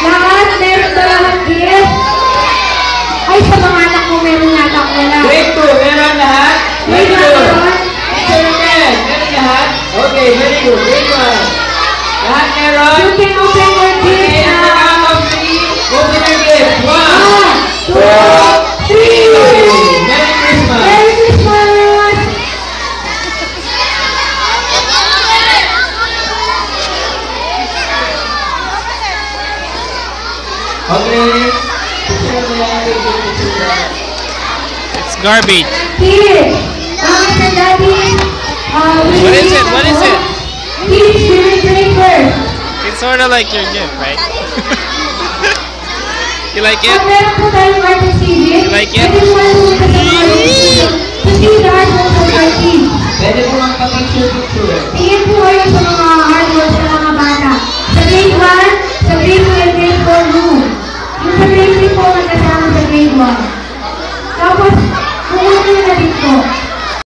Lahat, meron ba lahat gift? Ay, sa mga anak mo meron yata ako wala. Grade 2, meron lahat? Very good. Teacher naman, meron lahat? Okay, very good. Grade 1. Lahat meron? You can open your Okay, gift at the now. count of 3, open your gift. 1, 2, 3. 2, 3. Merry Christmas. Merry Christmas! Okay. It's garbage. Here, Mommy and Daddy. What is it? What is it? Please, spirit breaker. It's sort of like your gift, right? You like it? Meron po tayong artist series. You like it? Pwede po kayo pumunta sa mga artist. To see the artworks of our team. Pwede po magpa-picture. Tingin po kayo sa mga artworks na